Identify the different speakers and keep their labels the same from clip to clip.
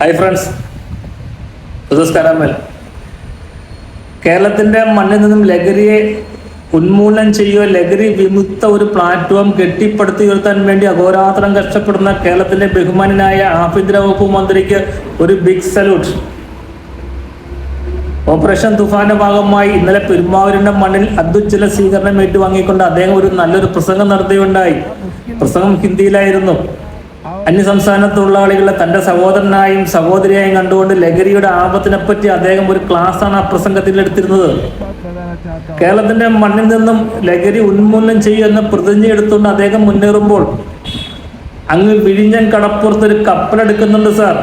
Speaker 1: Hi friends, നമസ്കാരം. കേരളത്തിന്റെ മണ്ണിൽ നിന്നും ലഹരിയെ ഉന്മൂലനം ചെയ്യുക, ലഹരി വിമുക്ത ഒരു പ്ലാറ്റ്ഫോം കെട്ടിപ്പടുത്തി ഉയർത്താൻ വേണ്ടി അഹോരാത്രം കഷ്ടപ്പെടുന്ന കേരളത്തിന്റെ ബഹുമാനായ ആഭ്യന്തര വകുപ്പ് മന്ത്രിക്ക് ഒരു ബിഗ് സല്യൂട്ട്. ഓപ്പറേഷൻ തുഫാന്റെ ഭാഗമായി ഇന്നലെ പെരുമ്പാവൂരിന്റെ മണ്ണിൽ അത്യുജ്വല സ്വീകരണം ഏറ്റുവാങ്ങിക്കൊണ്ട് അദ്ദേഹം ഒരു നല്ലൊരു പ്രസംഗം നടത്തുകയുണ്ടായി. പ്രസംഗം ഹിന്ദിയിലായിരുന്നു. അന്യസംസ്ഥാന തൊഴിലാളികളെ തന്റെ സഹോദരനായും സഹോദരിയായും കണ്ടുകൊണ്ട് ലഹരിയുടെ ആപത്തിനെ പറ്റി അദ്ദേഹം ഒരു ക്ലാസ്സാണ് ആ പ്രസംഗത്തിൽ എടുത്തിരുന്നത്. കേരളത്തിന്റെ മണ്ണിൽ നിന്നും ലഹരി ഉന്മൂലനം ചെയ്യുമെന്ന പ്രതിജ്ഞ എടുത്തുകൊണ്ട് അദ്ദേഹം മുന്നേറുമ്പോൾ അങ്ങ് വിഴിഞ്ഞം കടപ്പുറത്ത് ഒരു കപ്പലെടുക്കുന്നുണ്ട് സാർ.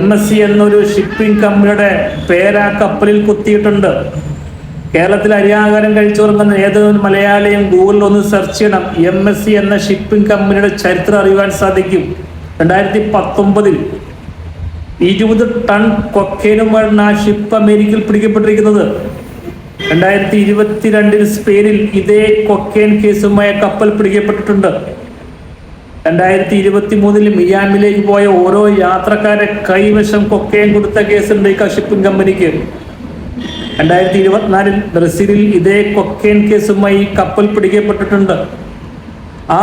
Speaker 1: MSC എന്നൊരു ഷിപ്പിംഗ് കമ്പനിയുടെ പേരാ കപ്പലിൽ കുത്തിയിട്ടുണ്ട്. കേരളത്തിൽ അരിയാഹാരം കഴിച്ചുറങ്ങുന്ന ഏതൊരു മലയാളിയും ഗൂഗിളിൽ ഒന്ന് സെർച്ച് ചെയ്യണം. MSC എന്ന ഷിപ്പിംഗ് കമ്പനിയുടെ ചരിത്രം അറിയുവാൻ സാധിക്കും. 2019 20 ടൺ കൊക്കൈനുമാണ് ആ ഷിപ്പ് അമേരിക്കയിൽ പിടിക്കപ്പെട്ടിരിക്കുന്നത്. 2022 സ്പെയിനിൽ ഇതേ കൊക്കൈൻ കേസുമായ കപ്പൽ പിടിക്കപ്പെട്ടിട്ടുണ്ട്. 2023 മിയാമിലേക്ക് പോയ ഓരോ യാത്രക്കാരെ കൈവശം കൊക്കൈൻ കൊടുത്ത കേസുണ്ട് ഈ ഷിപ്പിംഗ് കമ്പനിക്ക്. 2024 ബ്രസീലിൽ ഇതേ കൊക്കൈൻ കേസുമായി കപ്പൽ പിടിക്കപ്പെട്ടിട്ടുണ്ട്. ആ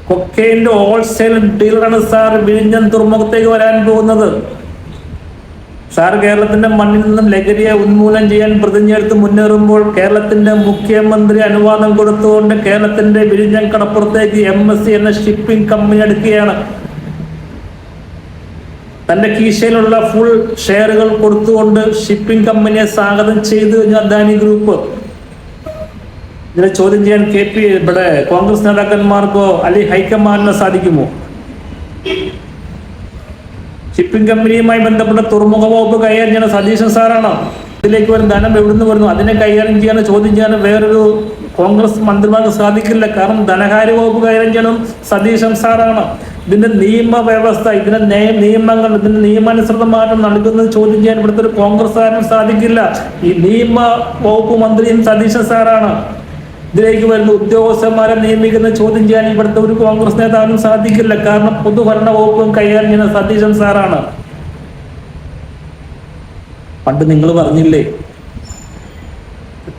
Speaker 1: കൊക്കൈൻ്റെ ഹോൾസെയിൽ ഡീലറാണ് സാർ വിഴിഞ്ഞം തുറമുഖത്തേക്ക് വരാൻ പോകുന്നത്. സാർ കേരളത്തിന്റെ മണ്ണിൽ നിന്നും ലഹരിയെ ഉന്മൂലനം ചെയ്യാൻ പ്രതിജ്ഞയെടുത്ത് മുന്നേറുമ്പോൾ കേരളത്തിന്റെ മുഖ്യമന്ത്രി അനുവാദം കൊടുത്തുകൊണ്ട് കേരളത്തിന്റെ വിഴിഞ്ഞം കടപ്പുറത്തേക്ക് MSC എന്ന ഷിപ്പിംഗ് കമ്പനി എടുക്കുകയാണ്. തന്റെ കീശയിലുള്ള ഫുൾ ഷെയറുകൾ കൊടുത്തുകൊണ്ട് ഷിപ്പിംഗ് കമ്പനിയെ സ്വാഗതം ചെയ്തു അദാനി ഗ്രൂപ്പ്. ഇതിനെ ചോദ്യം ചെയ്യാൻ ഇവിടെ കോൺഗ്രസ് നേതാക്കന്മാർക്കോ അല്ലെങ്കിൽ ഹൈക്കമാൻഡിനോ സാധിക്കുമോ? ഷിപ്പിംഗ് കമ്പനിയുമായി ബന്ധപ്പെട്ട തുറമുഖ വകുപ്പ് കൈകാര്യം ചെയ്യുന്ന സതീശൻ സാറാണോ? ഇതിലേക്ക് വരുന്ന ധനം എവിടുന്ന് വരുന്നു? അതിനെ കൈകാര്യം ചെയ്യാനോ ചോദ്യം ചെയ്യാനോ വേറൊരു കോൺഗ്രസ് മന്ത്രിമാർക്ക് സാധിക്കില്ല. കാരണം ധനകാര്യ വകുപ്പ് കൈകാര്യം ചെയ്യണം സതീശൻ സാറാണ്. ഇതിന്റെ നിയമവ്യവസ്ഥ, ഇതിന്റെ നിയമങ്ങൾ, ഇതിന്റെ നിയമാനുസൃതമായിട്ട് നൽകുന്നത് ചോദ്യം ചെയ്യാൻ ഇവിടുത്തെ ഒരു കോൺഗ്രസ്സുകാരനും സാധിക്കില്ല. ഈ നിയമ വകുപ്പ് മന്ത്രിയും സതീശൻ സാറാണ്. ഇതിലേക്ക് വരുന്ന ഉദ്യോഗസ്ഥന്മാരെ നിയമിക്കുന്ന ചോദ്യം ചെയ്യാൻ ഇവിടുത്തെ ഒരു കോൺഗ്രസ് നേതാവിനും സാധിക്കില്ല. കാരണം പൊതുഭരണ വകുപ്പും കൈകാര്യം ചെയ്യുന്ന സതീശൻ സാറാണ്. പണ്ട് നിങ്ങൾ പറഞ്ഞില്ലേ,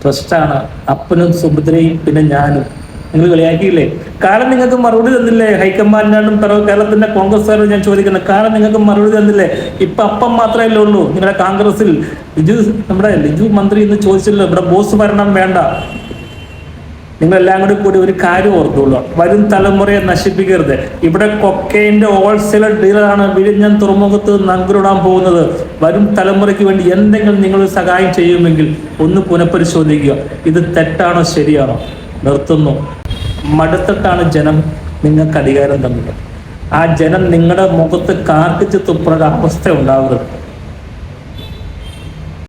Speaker 1: ട്രസ്റ്റാണ് അപ്പനും സുഭദ്രയും പിന്നെ ഞാനും. നിങ്ങൾ കളിയാക്കിയില്ലേ? കാരണം നിങ്ങൾക്ക് മറുപടി തന്നില്ലേ? ഹൈക്കമാൻഡിനാണ്ടും കേരളത്തിന്റെ കോൺഗ്രസ്സുകാരും ഞാൻ ചോദിക്കുന്നത്, കാരണം നിങ്ങൾക്ക് മറുപടി തന്നില്ലേ? ഇപ്പൊ അപ്പം മാത്രമല്ലേ ഉള്ളൂ. നിങ്ങളുടെ കോൺഗ്രസിൽ നമ്മുടെ ലിജു മന്ത്രി എന്ന് ചോദിച്ചല്ലോ, ഇവിടെ ബോസ് ഭരണം വേണ്ട. നിങ്ങളെല്ലാം കൂടി ഒരു കാര്യം ഓർത്തുള്ളൂ, വരും തലമുറയെ നശിപ്പിക്കരുത്. ഇവിടെ കൊക്കൈൻ്റെ ഹോൾസെയിൽ ഡീലറാണ് വിഴിഞ്ഞം തുറമുഖത്ത് നങ്കുരുടാൻ പോകുന്നത്. വരും തലമുറയ്ക്ക് വേണ്ടി എന്തെങ്കിലും നിങ്ങൾ സഹായം ചെയ്യുമെങ്കിൽ ഒന്ന് പുനഃപരിശോധിക്കുക. ഇത് തെറ്റാണോ ശരിയാണോ? നിർത്തുന്നു. മടുത്തിട്ടാണ് ജനം നിങ്ങൾക്ക് അധികാരം തന്നത്. ആ ജനം നിങ്ങളുടെ മുഖത്ത് കാർക്കിച്ച് തുപ്പുന്ന അവസ്ഥ ഉണ്ടാവരുത്.